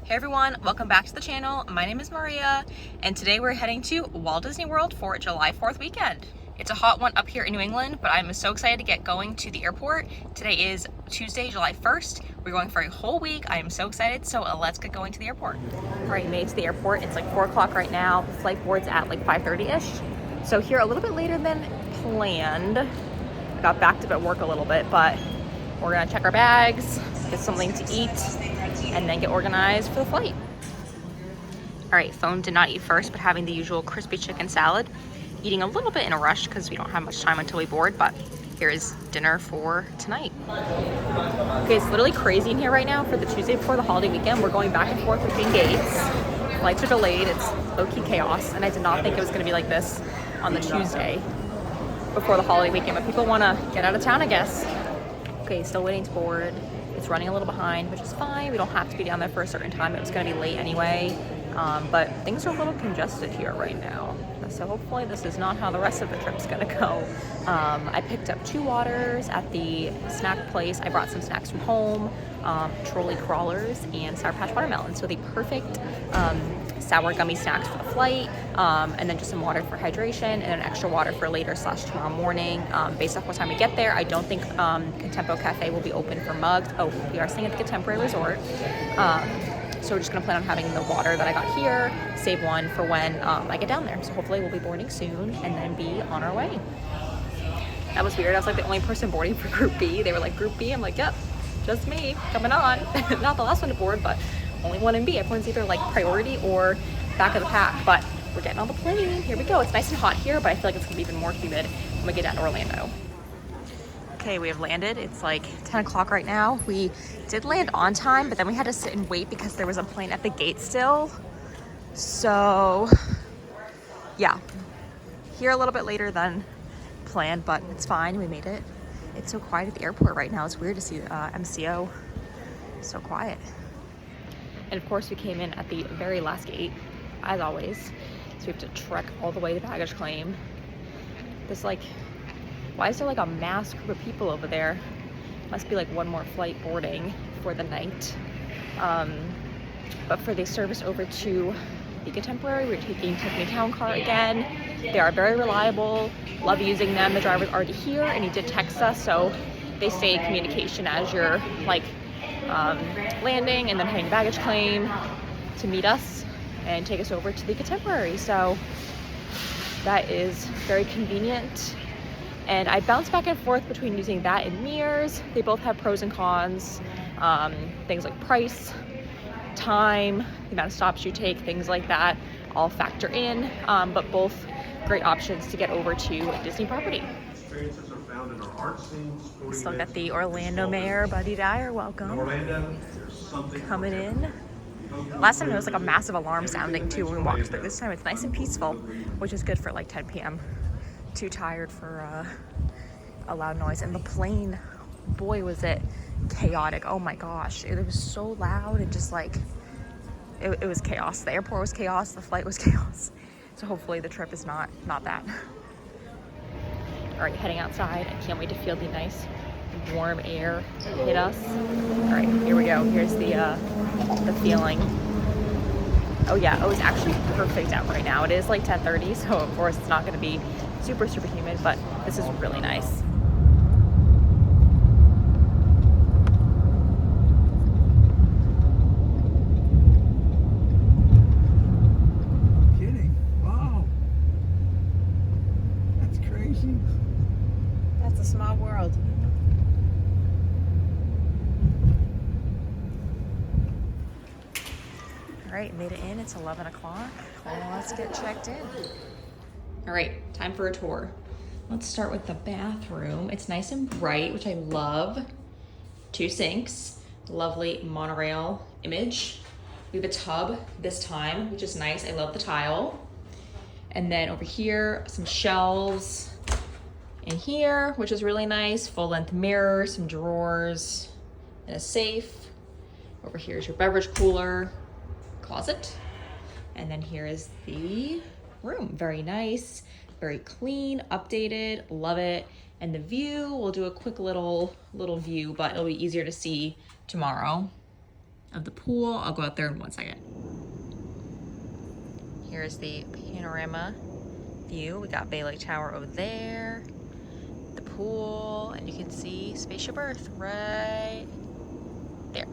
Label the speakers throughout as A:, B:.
A: Hey everyone, welcome back to the channel. My name is Maria, and today we're heading to Walt Disney World for July 4th weekend. It's a hot one up here in New England, but I'm so excited to get going to the airport. Today is Tuesday, July 1st. We're going for a whole week. I am so excited, so let's get going to the airport. All right, made it to the airport. It's like 4 o'clock right now. The flight board's at like 5:30-ish. So here a little bit later than planned. I got backed up at work a little bit, but we're gonna check our bags, get something to eat, and then get organized for the flight. All right, phone did not eat first, but having the usual crispy chicken salad. Eating a little bit in a rush because we don't have much time until we board, but here is dinner for tonight. Okay, it's literally crazy in here right now for the Tuesday before the holiday weekend. We're going back and forth between gates. Flights are delayed, it's low-key chaos, and I did not think it was gonna be like this on the Tuesday before the holiday weekend, but people wanna get out of town, I guess. Okay, still waiting to board. It's running a little behind, which is fine. We don't have to be down there for a certain time. It was gonna be late anyway, but things are a little congested here right now. So hopefully this is not how the rest of the trip's gonna go. I picked up 2 waters at the snack place. I brought some snacks from home, trolley crawlers and Sour Patch watermelon. So the perfect sour gummy snacks for the flight, and then just some water for hydration and an extra water for later / tomorrow morning. Based off what time we get there, I don't think Contempo Cafe will be open for mugs. Oh, we are staying at the Contemporary Resort. So we're just gonna plan on having the water that I got here, save one for when I get down there. So hopefully we'll be boarding soon and then be on our way. That was weird. I was like the only person boarding for Group B. They were like, Group B? I'm like, yep, just me, coming on. Not the last one to board, but only one in B. Everyone's either like priority or back of the pack, but we're getting on the plane. Here we go. It's nice and hot here, but I feel like it's gonna be even more humid when we get down to Orlando. Okay, we have landed. It's like 10 o'clock right now. We did land on time, but then we had to sit and wait because there was a plane at the gate still. So yeah, here a little bit later than planned, but it's fine. We made it. It's so quiet at the airport right now. It's weird to see MCO so quiet. And of course we came in at the very last gate, as always. So we have to trek all the way to baggage claim. This like, why is there like a mass group of people over there? Must be like one more flight boarding for the night. But for the service over to the Contemporary, we're taking Tiffany Town Car again. They are very reliable, love using them. The driver's already here and he did text us, so they stay in communication as you're like landing and then heading baggage claim to meet us and take us over to the Contemporary. So that is very convenient. And I bounce back and forth between using that and Mears. They both have pros and cons. Things like price, time, the amount of stops you take, things like that all factor in, but both great options to get over to Disney property. Still got the Orlando Mayor, Buddy Dyer, welcome. Coming in. Last time it was like a massive alarm sounding too when we walked through. This time it's nice and peaceful, which is good for like 10 p.m. Too tired for a loud noise. And the plane, boy was it chaotic. Oh my gosh, it was so loud and just like it was chaos. The airport was chaos, the flight was chaos. So hopefully the trip is not that. All right, heading outside. I can't wait to feel the nice warm air hit us. All right, here we go. Here's the feeling. Oh yeah, oh, it's actually perfect out right now. It is like 10:30, so of course it's not going to be super humid, but this is really nice.
B: Kidding? Wow, that's crazy.
C: That's a small world.
A: All right, made it in. It's 11 o'clock. Well, let's get checked in. All right, time for a tour. Let's start with the bathroom. It's nice and bright, which I love. 2 sinks, lovely monorail image. We have a tub this time, which is nice. I love the tile. And then over here, some shelves in here, which is really nice. Full-length mirror, some drawers, and a safe. Over here is your beverage cooler, closet. And then here is the room. Very nice, very clean, updated, love it. And the view, we'll do a quick little view, but it'll be easier to see tomorrow. of the pool. I'll go out there in 1 second. Here's the panorama view. We got Bay Lake Tower over there, the pool, and you can see Spaceship Earth right there.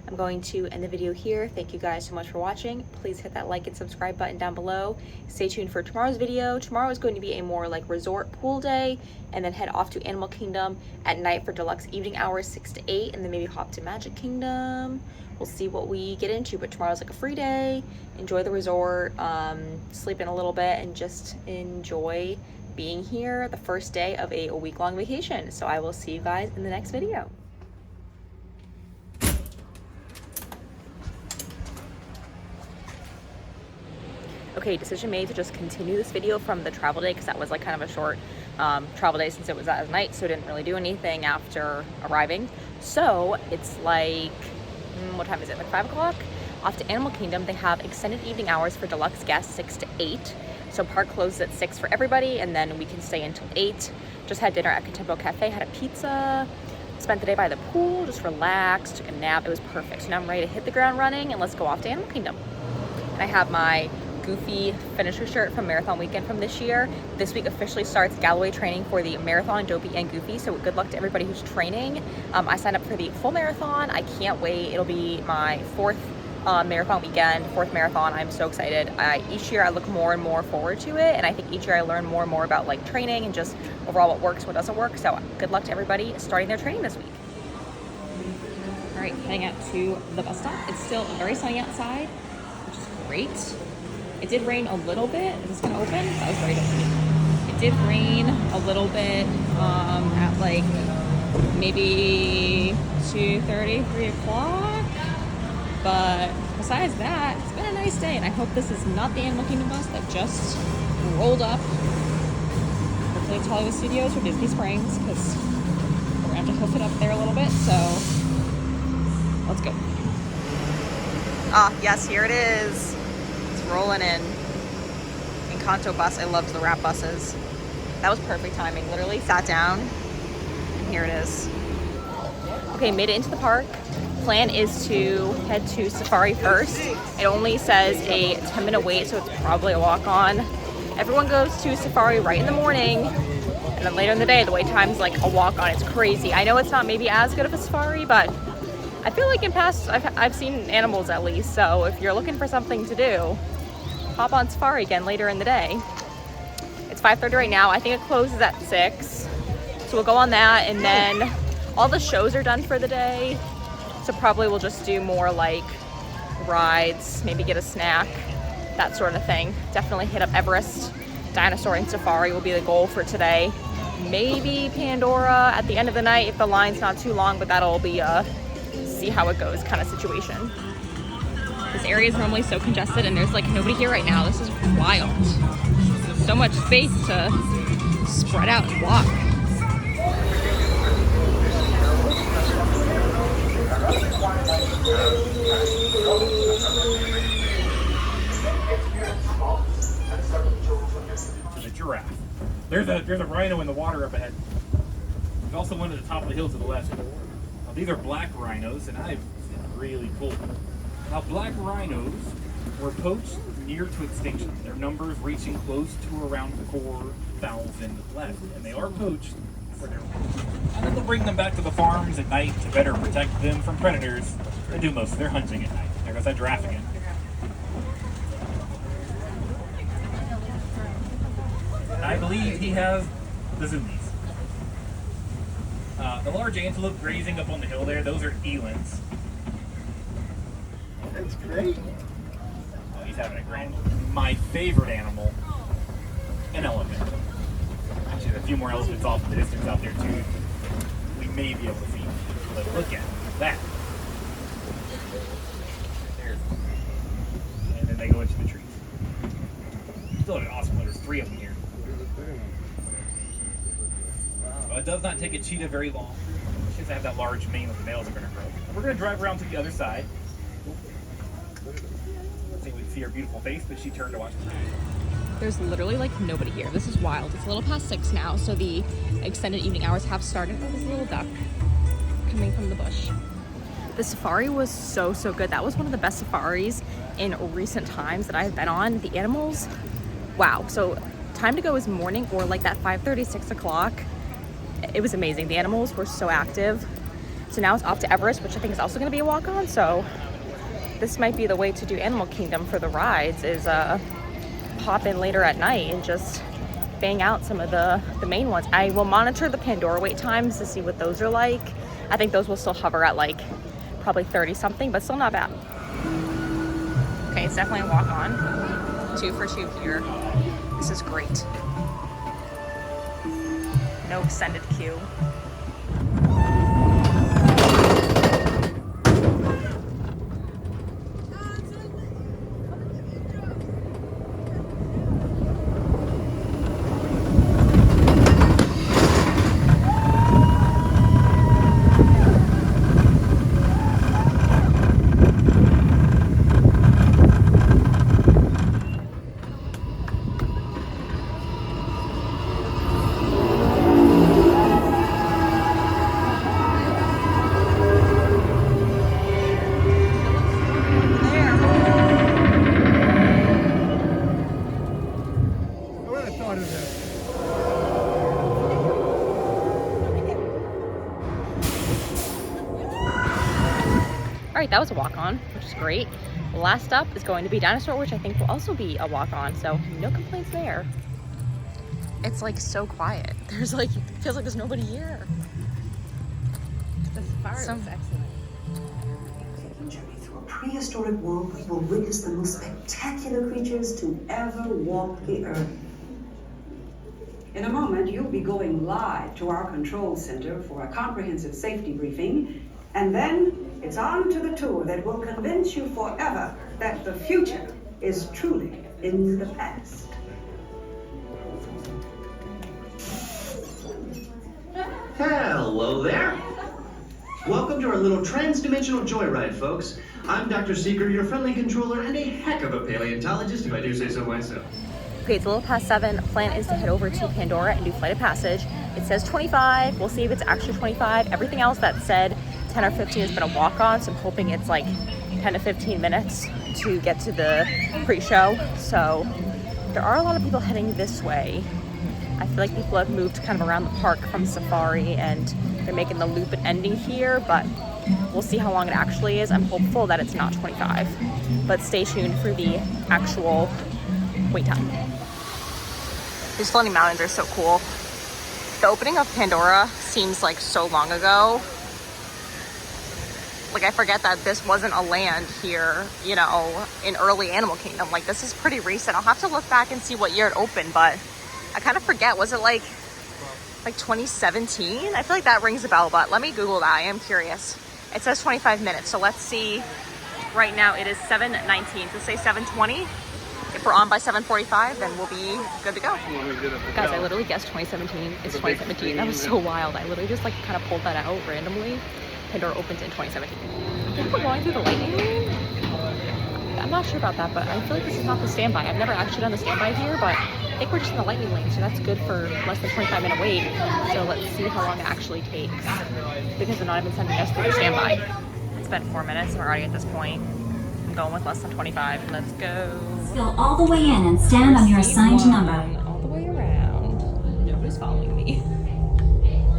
A: I'm going to end the video here. Thank you guys so much for watching. Please hit that like and subscribe button down below. Stay tuned for tomorrow's video. Tomorrow is going to be a more like resort pool day, and then head off to Animal Kingdom at night for deluxe evening hours 6 to 8, and then maybe hop to Magic Kingdom. We'll see what we get into, but tomorrow's like a free day. Enjoy the resort, sleep in a little bit, and just enjoy being here the first day of a week-long vacation. So I will see you guys in the next video. Okay, decision made to just continue this video from the travel day, because that was like kind of a short travel day since it was at night, so I didn't really do anything after arriving. So it's like, what time is it? Like 5 o'clock? Off to Animal Kingdom. They have extended evening hours for deluxe guests, 6 to 8. So park closes at 6 for everybody, and then we can stay until 8. Just had dinner at Contempo Cafe, had a pizza, spent the day by the pool, just relaxed, took a nap. It was perfect. So now I'm ready to hit the ground running, and let's go off to Animal Kingdom. And I have my Goofy finisher shirt from Marathon Weekend from this year. This week officially starts Galloway training for the Marathon, Dopey, and Goofy, so good luck to everybody who's training. I signed up for the full marathon. I can't wait. It'll be my 4th marathon weekend, 4th marathon. I'm so excited. Each year I look more and more forward to it, and I think each year I learn more and more about like training and just overall what works, what doesn't work. So good luck to everybody starting their training this week. All right, heading out to the bus stop. It's still very sunny outside, which is great. It did rain a little bit. Is this gonna open? That was very different. It did rain a little bit at like maybe 2:30, 3 o'clock. But besides that, it's been a nice day, and I hope this is not the Animal Kingdom bus that just rolled up. Hopefully it's Hollywood Studios or Disney Springs, because we're gonna have to hoof it up there a little bit, so let's go. Ah, yes, here it is. Rolling in. Encanto bus. I loved the wrap buses. That was perfect timing. Literally sat down, and here it is. Okay, made it into the park. Plan is to head to Safari first. It only says a 10-minute wait, so it's probably a walk-on. Everyone goes to Safari right in the morning, and then later in the day, the wait time's like a walk-on. It's crazy. I know it's not maybe as good of a Safari, but I feel like in past, I've seen animals at least, so if you're looking for something to do, hop on Safari again later in the day. It's 5:30 right now. I think it closes at 6. So we'll go on that, and then all the shows are done for the day. So probably we'll just do more like rides, maybe get a snack, that sort of thing. Definitely hit up Everest, Dinosaur, and Safari will be the goal for today. Maybe Pandora at the end of the night if the line's not too long, but that'll be a see how it goes kind of situation. This area is normally so congested, and there's like nobody here right now. This is wild. So much space to spread out and walk.
B: To the giraffe. There's a rhino in the water up ahead. There's also one at the top of the hill to the left. Now, these are black rhinos, and I've been really cool. Now, black rhinos were poached near to extinction. Their numbers reaching close to around 4,000 left, and they are poached for their and then they'll bring them back to the farms at night to better protect them from predators that do most of their hunting at night. There goes that giraffe again. I believe he has the zoomies. The large antelope grazing up on the hill there, those are elands.
D: That's great.
B: Oh, he's having a great. My favorite animal, an elephant. Actually, there's a few more elephants off in the distance out there too. We may be able to see, but look at that. There's, and then they go into the trees. Still an awesome one. There's 3 of them here. It does not take a cheetah very long. She doesn't have that large mane that the males are going to grow. We're going to drive around to the other side. Let's see if we can see her beautiful face, but she turned to watch us.
A: There's literally like nobody here. This is wild. It's a little past 6 now, so the extended evening hours have started. Oh, there's a little duck coming from the bush. The safari was so good. That was one of the best safaris in recent times that I've been on. The animals, wow. So time to go is morning, or like that 5:30, 6 o'clock. It was amazing. The animals were so active. So now it's off to Everest, which I think is also going to be a walk on. So this might be the way to do Animal Kingdom for the rides, is pop in later at night and just bang out some of the main ones. I will monitor the Pandora wait times to see what those are like. I think those will still hover at like probably 30 something, but still not bad. Okay, it's definitely a walk on. 2 for 2 here. This is great. No extended queue. All right, that was a walk-on, which is great. Last up is going to be Dinosaur, which I think will also be a walk-on, so no complaints there. It's like so quiet. There's like, it feels like there's nobody here.
C: The safari was excellent.
D: Journey through a prehistoric world where you will witness the most spectacular creatures to ever walk the earth.
E: In a moment, you'll be going live to our control center for a comprehensive safety briefing, and then it's on to the tour that will convince you forever that the future is truly in the past.
F: Hello there. Welcome to our little trans-dimensional joyride, folks. I'm Dr. Seeker, your friendly controller, and a heck of a paleontologist, if I do say so myself.
A: Okay, it's a little past 7. Plan is to head over to Pandora and do Flight of Passage. It says 25. We'll see if it's actually 25. Everything else that said 10 or 15 has been a walk-on, so I'm hoping it's like 10 to 15 minutes to get to the pre-show. So there are a lot of people heading this way. I feel like people have moved kind of around the park from Safari and they're making the loop and ending here, but we'll see how long it actually is. I'm hopeful that it's not 25, but stay tuned for the actual wait time. These floating mountains are so cool. The opening of Pandora seems like so long ago. Like, I forget that this wasn't a land here, you know, in early Animal Kingdom. Like, this is pretty recent. I'll have to look back and see what year it opened, but I kind of forget. Was it like 2017? I feel like that rings a bell, but let me Google that. I am curious. It says 25 minutes, so let's see. Right now it is 7:19. So say 7:20. If we're on by 7:45, then we'll be good to go. Guys, I literally guessed 2017. It's 2017. That was so wild. I literally just like kind of pulled that out randomly. Pandora opened in 2017. I think we're going through the lightning lane. I'm not sure about that, but I feel like this is not the standby. I've never actually done the standby here, but I think we're just in the lightning lane, so that's good for less than 25-minute wait. So let's see how long it actually takes, because they're not even sending us through the standby. It's been 4 minutes and we're already at this point. I'm going with less than 25. Let's go.
G: Go all the way in and stand on your assigned number.
A: All the way around. Nobody's following me.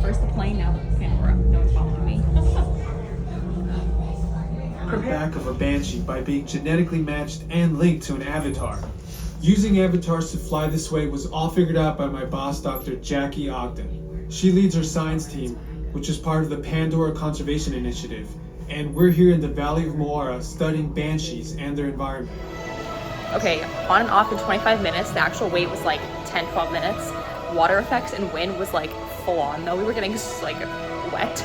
A: First the plane, now the Pandora. No one's following me.
H: The back of a banshee by being genetically matched and linked to an avatar. Using avatars to fly this way was all figured out by my boss, Dr. Jackie Ogden. She leads our science team, which is part of the Pandora Conservation Initiative, and we're here in the Valley of Moara studying banshees and their environment.
A: Okay, on and off in 25 minutes. The actual wait was like 10, 12 minutes. Water effects and wind was like full on though. We were getting like wet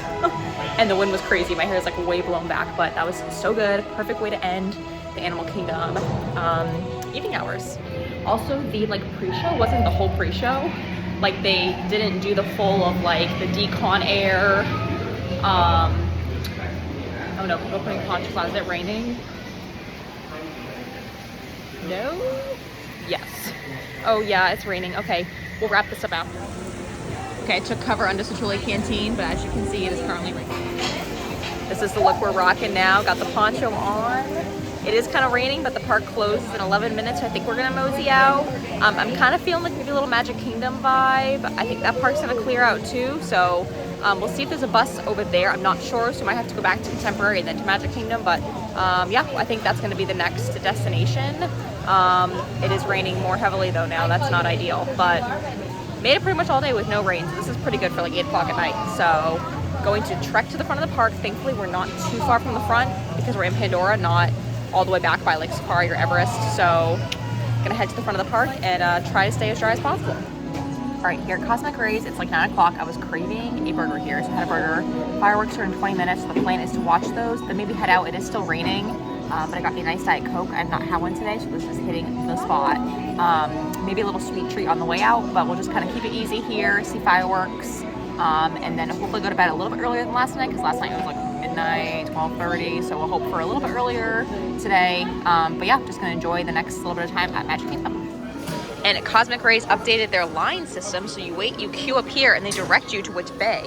A: and the wind was crazy. My hair is like way blown back, but that was so good. Perfect way to end the Animal Kingdom evening hours. Also, the like pre-show wasn't the whole pre-show. Like they didn't do the full of like the decon air. Oh no, people putting ponchos on. Is it raining? No? Yes. Oh yeah, it's raining. Okay, we'll wrap this up out. Okay, I took cover under Citrulli Canteen, but as you can see, it is currently raining. This is the look we're rocking now. Got the poncho on. It is kind of raining, but the park closes in 11 minutes, so I think we're gonna mosey out. I'm kind of feeling like maybe a little Magic Kingdom vibe. I think that park's gonna clear out too, so we'll see if there's a bus over there. I'm not sure, so I might have to go back to Contemporary and then to Magic Kingdom, but yeah, I think that's gonna be the next destination. It is raining more heavily though now. That's not ideal, but made it pretty much all day with no rain, so this is pretty good for like 8 o'clock at night. So going to trek to the front of the park. Thankfully, we're not too far from the front because we're in Pandora, not all the way back by like Safari or Everest. So gonna head to the front of the park and try to stay as dry as possible. All right, here at Cosmic Rays, it's like 9 o'clock. I was craving a burger here, so I had a burger. Fireworks are in 20 minutes. So the plan is to watch those, then maybe head out. It is still raining, but I got me a nice Diet Coke. I've not had one today, so this is hitting the spot. Maybe a little sweet treat on the way out, but we'll just kind of keep it easy here, see fireworks, and then hopefully go to bed a little bit earlier than last night, because last night it was like midnight, 12:30, so we'll hope for a little bit earlier today. But yeah, just gonna enjoy the next little bit of time at Magic Kingdom. And at Cosmic Rays updated their line system, so you wait, you queue up here, and they direct you to which bay,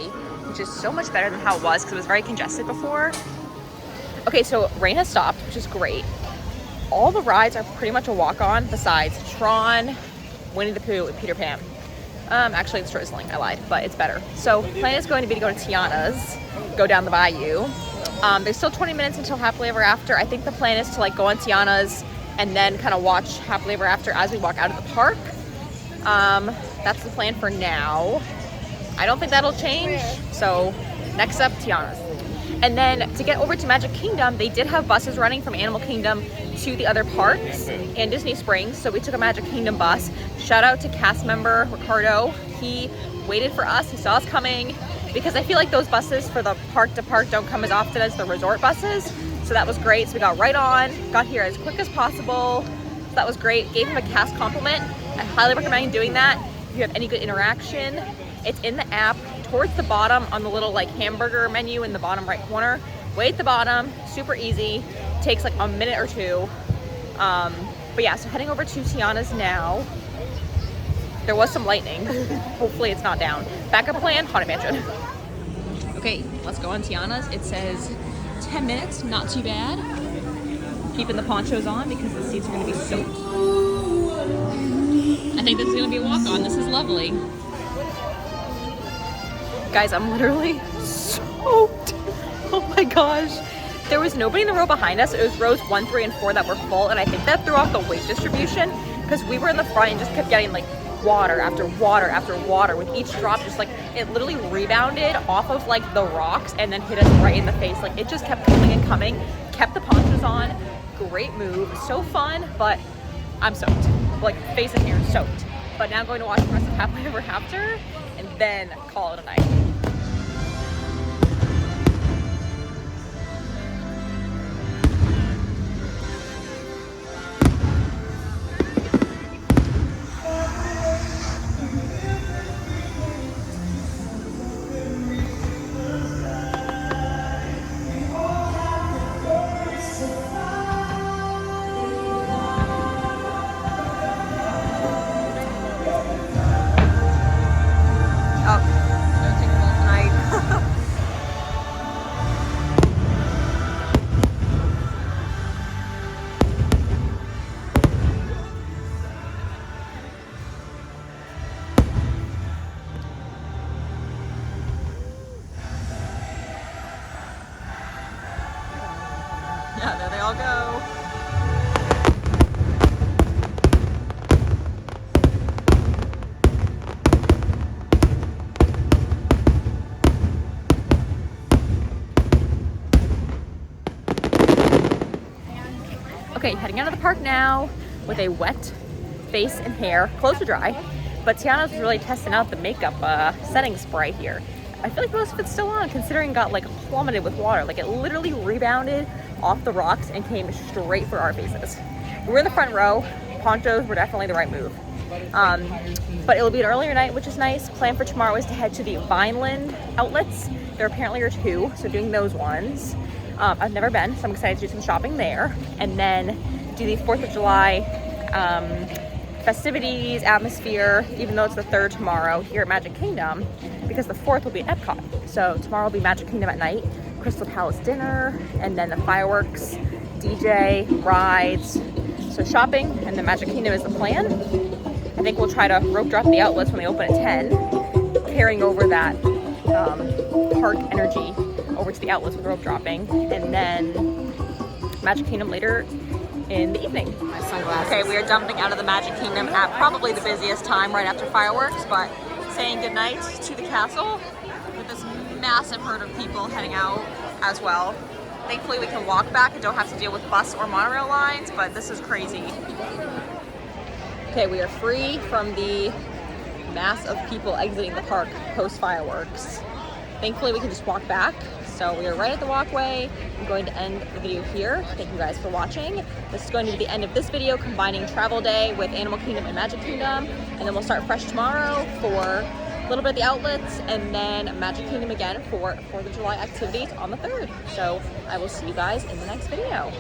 A: which is so much better than how it was, because it was very congested before. Okay, so rain has stopped, which is great. All the rides are pretty much a walk-on besides Tron, Winnie the Pooh, and Peter Pan. Actually, it's drizzling, I lied, but it's better. So the plan is going to be to go to Tiana's, go down the bayou. There's still 20 minutes until Happily Ever After. I think the plan is to like go on Tiana's and then kind of watch Happily Ever After as we walk out of the park. That's the plan for now. I don't think that'll change. So next up, Tiana's. And then to get over to Magic Kingdom, they did have buses running from Animal Kingdom to the other parks and Disney Springs. So we took a Magic Kingdom bus. Shout out to cast member Ricardo. He waited for us, he saw us coming, because I feel like those buses for the park to park don't come as often as the resort buses. So that was great. So we got right on, got here as quick as possible. So that was great. Gave him a cast compliment. I highly recommend doing that if you have any good interaction. It's in the app towards the bottom on the little like hamburger menu in the bottom right corner. Way at the bottom, super easy. Takes like a minute or two. But yeah, so heading over to Tiana's now. There was some lightning. Hopefully it's not down. Backup plan, Haunted Mansion. Okay, let's go on Tiana's. It says 10 minutes, not too bad. Keeping the ponchos on because the seats are gonna be soaked. I think this is gonna be a walk-on. This is lovely. Guys, I'm literally soaked. Oh my gosh. There was nobody in the row behind us. It was rows 1, 3, and 4 that were full, and I think that threw off the weight distribution because we were in the front and just kept getting like water after water after water. With each drop, just like it literally rebounded off of like the rocks and then hit us right in the face. Like it just kept coming and coming. Kept the ponchos on. Great move. So fun, but I'm soaked. Like face and hair soaked. But now I'm going to watch the rest of Happily Ever After and then call it a night. Yeah, there they all go. Okay, heading out of the park now with a wet face and hair. Clothes are dry, but Tiana's was really testing out the makeup setting spray here. I feel like most of it's still on, considering it got like plummeted with water. Like it literally rebounded off the rocks and came straight for our faces. We were in the front row. Ponchos were definitely the right move. But it'll be an earlier night, which is nice. Plan for tomorrow is to head to the Vineland outlets. There apparently are 2, so doing those ones. I've never been, so I'm excited to do some shopping there. And then do the 4th of July festivities, atmosphere, even though it's the 3rd tomorrow here at Magic Kingdom, because the 4th will be at Epcot. So tomorrow will be Magic Kingdom at night. Crystal Palace dinner, and then the fireworks, DJ, rides. So shopping and the Magic Kingdom is the plan. I think we'll try to rope drop the outlets when they open at 10, carrying over that park energy over to the outlets with rope dropping, and then Magic Kingdom later in the evening.
C: My sunglasses.
A: Okay, we are dumping out of the Magic Kingdom at probably the busiest time right after fireworks, but saying goodnight to the castle with this massive herd of people heading out as well. Thankfully we can walk back and don't have to deal with bus or monorail lines, but this is crazy. Okay, we are free from the mass of people exiting the park post fireworks. Thankfully we can just walk back. So we are right at the walkway. I'm going to end the video here. Thank you guys for watching. This is going to be the end of this video, combining Travel Day with Animal Kingdom and Magic Kingdom. And then we'll start fresh tomorrow for a little bit of the outlets, and then Magic Kingdom again for 4th of July activities on the 3rd. So I will see you guys in the next video.